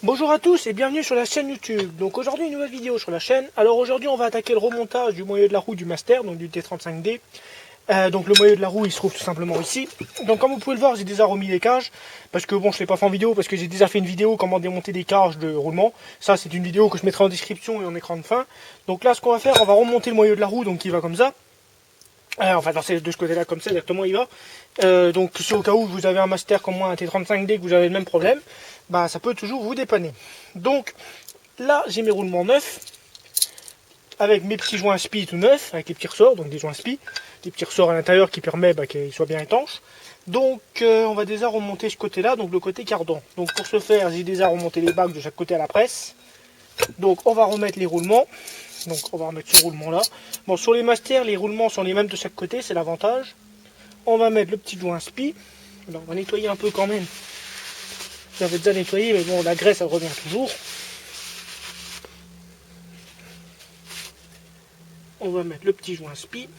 Bonjour à tous et bienvenue sur la chaîne YouTube. Donc aujourd'hui une nouvelle vidéo sur la chaîne. Alors aujourd'hui on va attaquer le remontage du moyeu de la roue du Master, donc du T35D. Donc le moyeu de la roue il se trouve tout simplement ici. Donc comme vous pouvez le voir j'ai déjà remis les cages. Parce que bon je ne l'ai pas fait en vidéo parce que j'ai déjà fait une vidéo comment démonter des cages de roulement. Ça c'est une vidéo que je mettrai en description et en écran de fin. Donc là ce qu'on va faire, on va remonter le moyeu de la roue donc qui va comme ça. Enfin c'est de ce côté là comme ça directement il va. Donc c'est au cas où vous avez un Master comme moi, un T35D, que vous avez le même problème, bah ça peut toujours vous dépanner. Donc là j'ai mes roulements neufs avec mes petits joints spi tout neufs, avec les petits ressorts, donc des joints spi, des petits ressorts à l'intérieur qui permettent qu'ils soient bien étanches. Donc on va déjà remonter ce côté là, donc le côté cardan. Donc pour ce faire j'ai déjà remonté les bacs de chaque côté à la presse. Donc on va remettre les roulements. Donc on va remettre ce roulement là. Bon, sur les Masters les roulements sont les mêmes de chaque côté, c'est l'avantage. On va mettre le petit joint spi. Alors on va nettoyer un peu quand même. J'avais déjà nettoyé, mais bon, la graisse elle revient toujours. On va mettre le petit joint spi.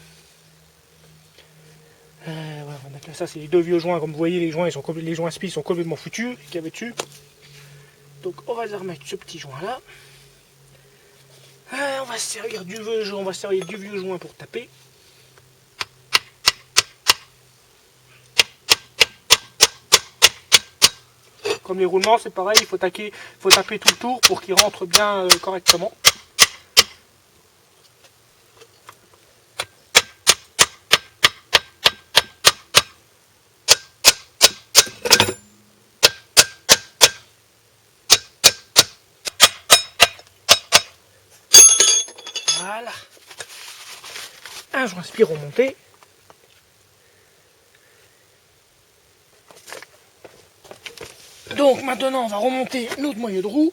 Voilà, on va mettre là, ça c'est les deux vieux joints, comme vous voyez les joints les joints spi sont complètement foutus, qu'il y avait dessus. Donc on va remettre ce petit joint là. On va se servir du vieux joint pour taper. Comme les roulements, c'est pareil, il faut taper tout le tour pour qu'il rentre bien correctement. Voilà. Un joint spi remonté. Donc maintenant on va remonter notre moyeu de roue.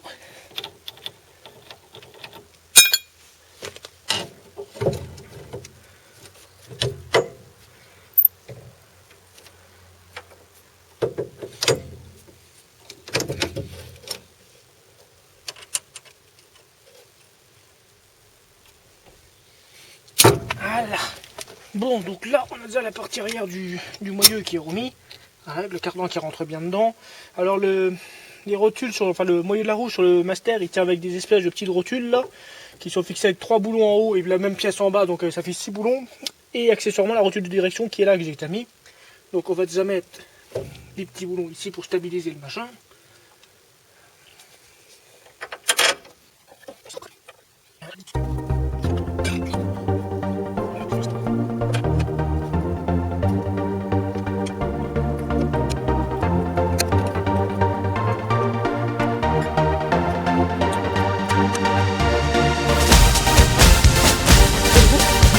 Voilà. Bon, donc là on a déjà la partie arrière du moyeu qui est remis. Avec le cardan qui rentre bien dedans. Alors les rotules, le moyeu de la roue sur le Master, il tient avec des espèces de petites rotules là, qui sont fixées avec 3 boulons en haut et la même pièce en bas, donc ça fait 6 boulons. Et accessoirement la rotule de direction qui est là que j'ai déjà mis. Donc on va déjà mettre des petits boulons ici pour stabiliser le machin.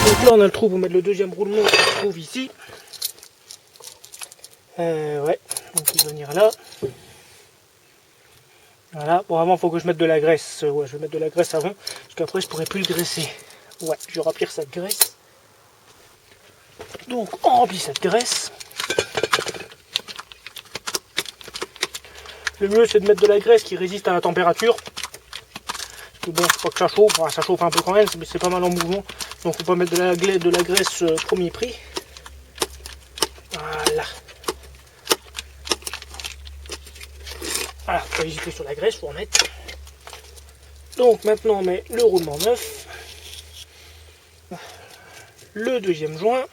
Donc là on a le trou pour mettre le deuxième roulement qui se trouve ici. Ouais, donc il va venir là. Voilà, bon avant il faut que je mette de la graisse. Ouais, je vais mettre de la graisse avant, parce qu'après je pourrais plus le graisser. Ouais, je vais remplir cette graisse. Donc on remplit cette graisse. Le mieux c'est de mettre de la graisse qui résiste à la température. Parce que bon, faut pas que ça chauffe, enfin, ça chauffe un peu quand même, mais c'est pas mal en mouvement. Donc faut pas mettre de la graisse premier prix. Voilà. Voilà, faut pas hésiter sur la graisse, faut en mettre. Donc maintenant on met le roulement neuf. Le deuxième joint.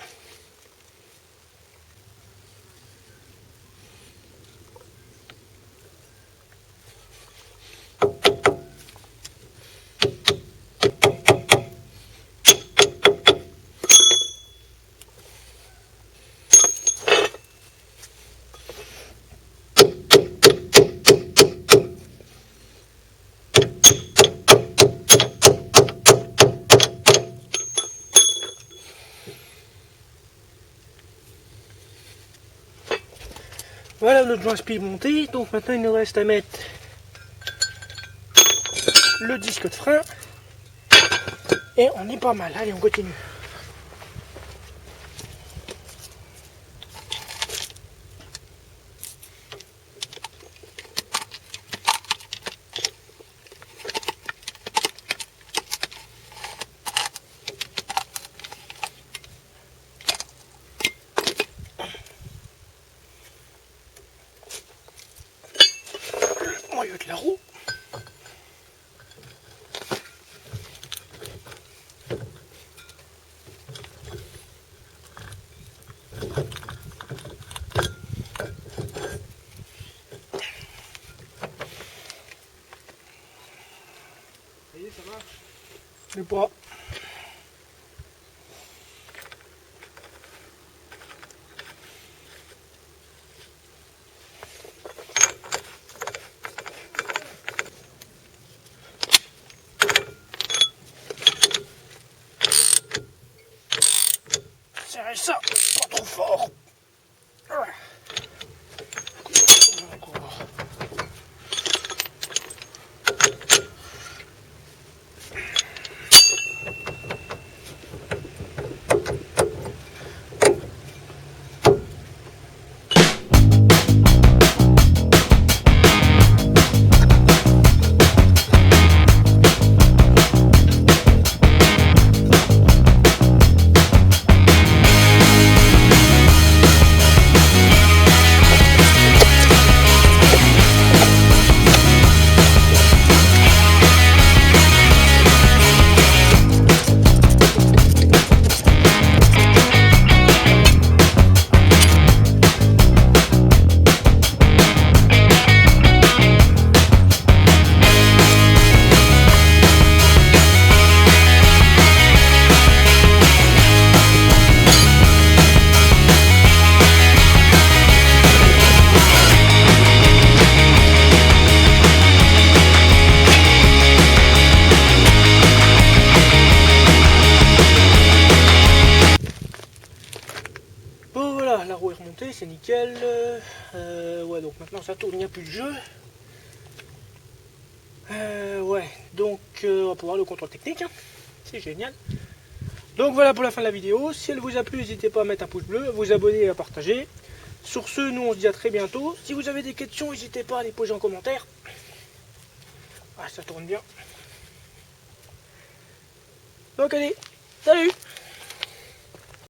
Voilà notre joint spi monté, donc maintenant il nous reste à mettre le disque de frein et on est pas mal. Allez, on continue. Moyeu de la roue. ça marche. Mais pas. Serrez ça, pas trop fort. Bon voilà, la roue est remontée, c'est nickel. Ouais, donc maintenant ça tourne, il n'y a plus de jeu. Ouais, donc on va pouvoir le contrôle technique, hein. C'est génial. Donc voilà pour la fin de la vidéo. Si elle vous a plu, n'hésitez pas à mettre un pouce bleu, à vous abonner et à partager. Sur ce, nous on se dit à très bientôt. Si vous avez des questions, n'hésitez pas à les poser en commentaire. Ah, ça tourne bien. Donc allez, salut!